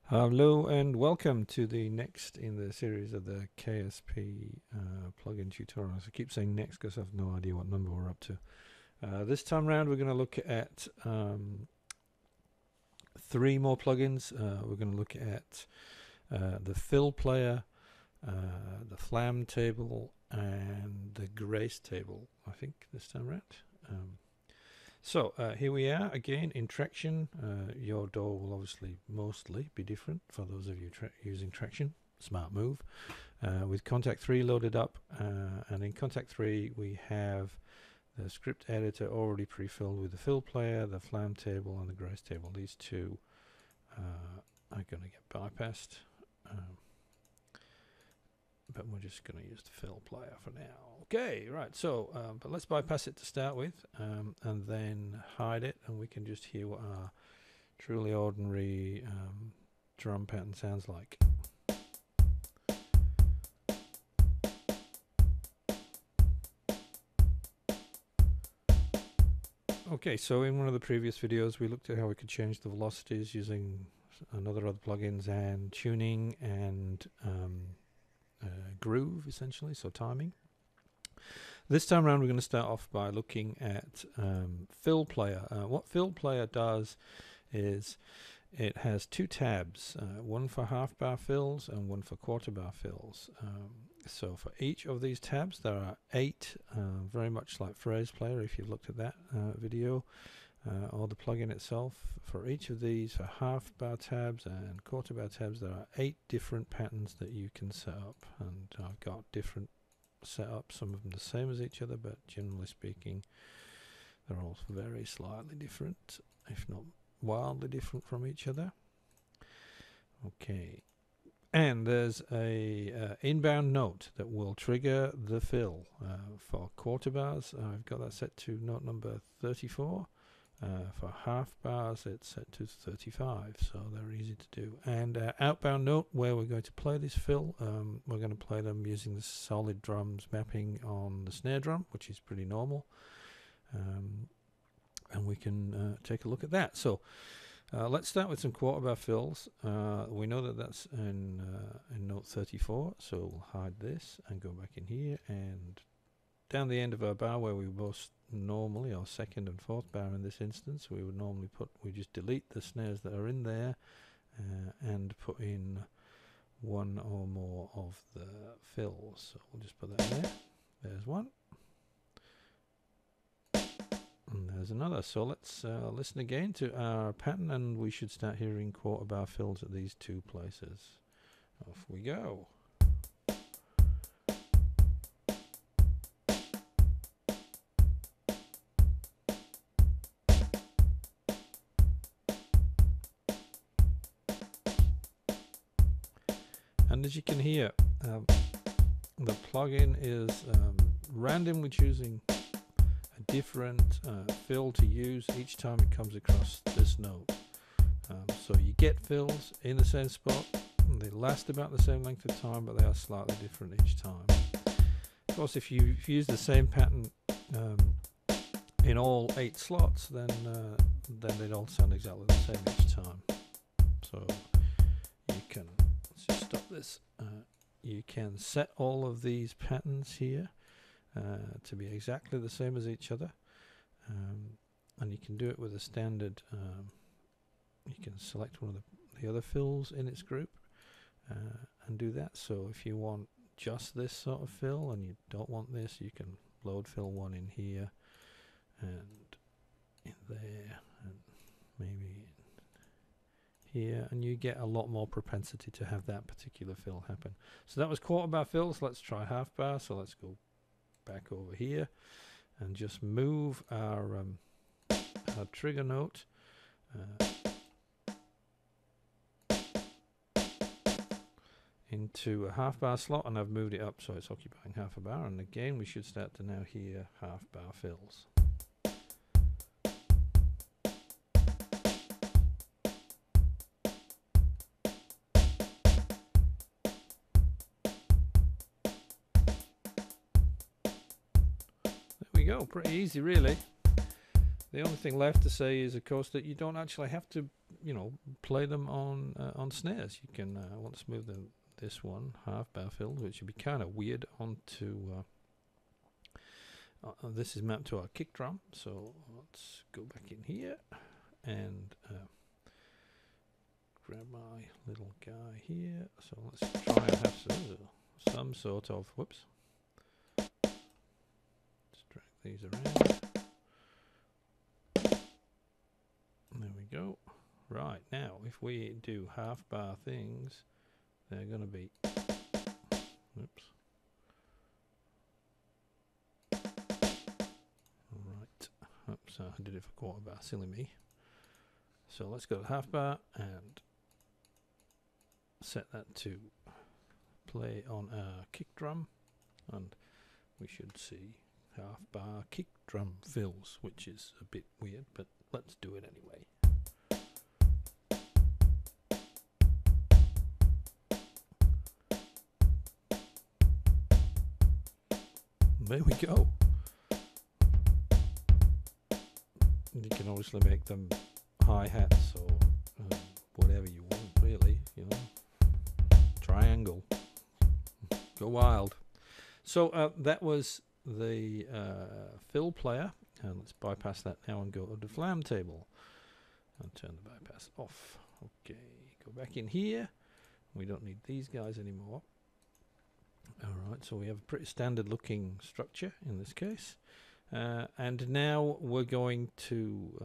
Hello and welcome to the next in the series of the KSP plugin tutorials. I keep saying next because I have no idea what number we're up to. This time round we're going to look at three more plugins. We're going to look at the fill player, the Flam table and the grace table, I think, this time round. So here we are again in traction. Your DAW will obviously mostly be different for those of you using traction. Smart move. With Kontakt 3 loaded up, and in Kontakt 3 we have the script editor already pre-filled with the fill player, the Flam table and the grace table. These two are going to get bypassed, but we're just going to use the fill player for now. Okay, right, so but let's bypass it to start with, and then hide it, and we can just hear what our truly ordinary drum pattern sounds like. Okay, so in one of the previous videos we looked at how we could change the velocities using other plugins and tuning and groove, essentially, so timing. This time around we're going to start off by looking at fill player. What fill player does is it has two tabs, one for half bar fills and one for quarter bar fills. So for each of these tabs there are 8, very much like phrase player if you've looked at that video, or the plugin itself. For each of these, for half bar tabs and quarter bar tabs, there are 8 different patterns that you can set up, and I've got different setups, some of them the same as each other, but generally speaking they're all very slightly different, if not wildly different from each other. Okay, and there's a inbound note that will trigger the fill. For quarter bars I've got that set to note number 34. For half bars it's set to 35, so they're easy to do. And outbound note, where we're going to play this fill, we're going to play them using the solid drums mapping on the snare drum, which is pretty normal, and we can take a look at that. So let's start with some quarter bar fills. We know that that's in note 34, so we'll hide this and go back in here, and down the end of our bar where we both normally, or second and fourth bar in this instance, we would normally we just delete the snares that are in there and put in one or more of the fills. So we'll just put that in there. There's one, and there's another. So let's listen again to our pattern, and we should start hearing quarter bar fills at these two places. Off we go. And as you can hear, the plugin is randomly choosing a different fill to use each time it comes across this note. So you get fills in the same spot, and they last about the same length of time, but they are slightly different each time. Of course, if you use the same pattern in all 8 slots, then they'd all sound exactly the same each time. So you can stop this. You can set all of these patterns here to be exactly the same as each other, and you can do it with a standard. You can select one of the other fills in its group and do that. So if you want just this sort of fill and you don't want this, you can load fill one in here and in there and maybe here, and you get a lot more propensity to have that particular fill happen. So that was quarter bar fills. Let's try half bar. So let's go back over here and just move our trigger note into a half bar slot, and I've moved it up so it's occupying half a bar, and again we should start to now hear half bar fills. Go, pretty easy really. The only thing left to say is, of course, that you don't actually have to you know, play them on snares. You can want to move this one half bar filled, which would be kind of weird, onto this is mapped to our kick drum. So let's go back in here and grab my little guy here. So let's try and have some sort of, whoops, let's drag these around. There we go. Right, now if we do half bar things, they're going to be, oops. Right, oops, I did it for quarter bar, silly me. So let's go to half bar and set that to play on our kick drum, and we should see half bar kick drum fills, which is a bit weird, but let's do it anyway. There we go. You can obviously make them hi-hats or whatever you want, really, you know. Triangle. Go wild. So that was the fill player, and let's bypass that now and go to the Flam table and turn the bypass off. Okay, go back in here. We don't need these guys anymore. Alright, so we have a pretty standard looking structure in this case, and now we're going to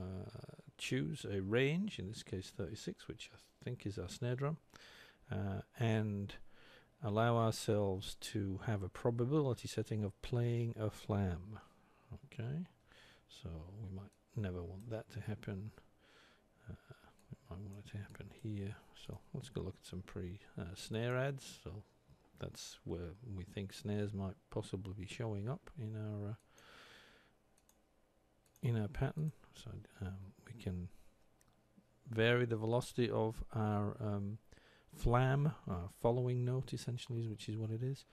choose a range, in this case 36, which I think is our snare drum, and allow ourselves to have a probability setting of playing a flam. Okay, so we might never want that to happen. We might want it to happen here. So let's go look at some snare ads. So that's where we think snares might possibly be showing up in our pattern. So we can vary the velocity of our flam, our following note essentially, which is what it is,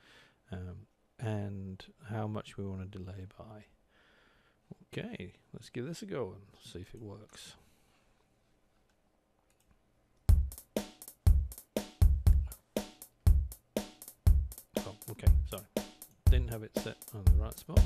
and how much we want to delay by. Okay, let's give this a go and see if it works. Oh, okay, sorry, didn't have it set on the right spot.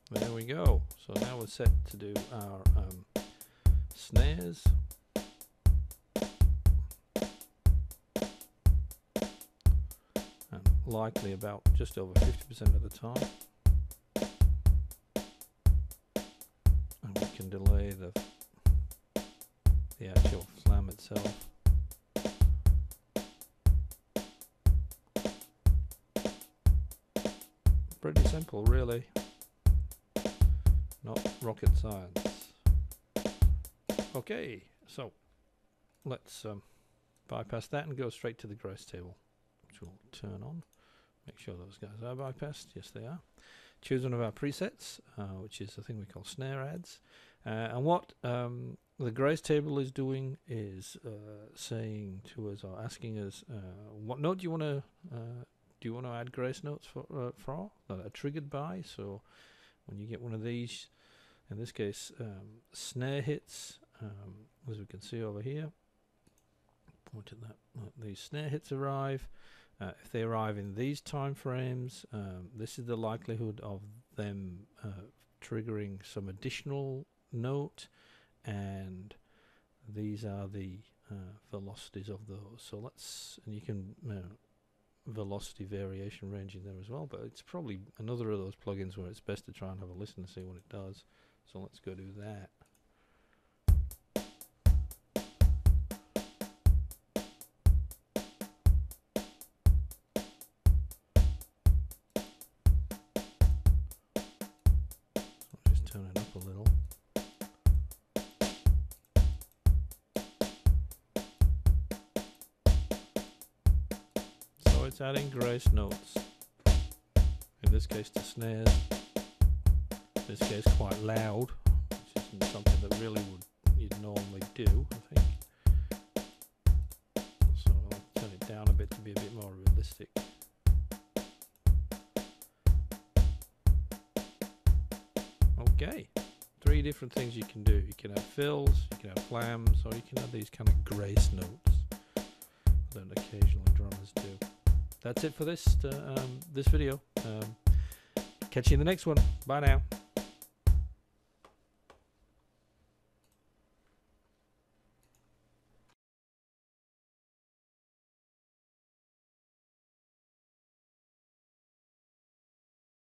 There we go. So now we're set to do our snares. And likely about just over 50% of the time. And we can delay the actual flam itself. Pretty simple, really. Not rocket science. Okay, so let's bypass that and go straight to the grace table, which will turn on. Make sure those guys are bypassed. Yes, they are. Choose one of our presets, which is the thing we call snare ads. And what the grace table is doing is saying to us, or asking us, what note do you want to add grace notes for that are triggered by? So when you get one of these, in this case snare hits, as we can see over here, point at that, these snare hits arrive. If they arrive in these time frames, this is the likelihood of them triggering some additional note, and these are the velocities of those. So let's, and you can velocity variation range in there as well, but it's probably another of those plugins where it's best to try and have a listen to see what it does. So let's go do that. I'll just turn it up a little. So it's adding grace notes, in this case to snares, in this case quite loud, which isn't something that really you'd normally do, I think. So I'll turn it down a bit to be a bit more realistic. Okay, 3 different things you can do. You can have fills, you can have flams, or you can have these kind of grace notes that occasionally drummers do. That's it for this video. Catch you in the next one. Bye now.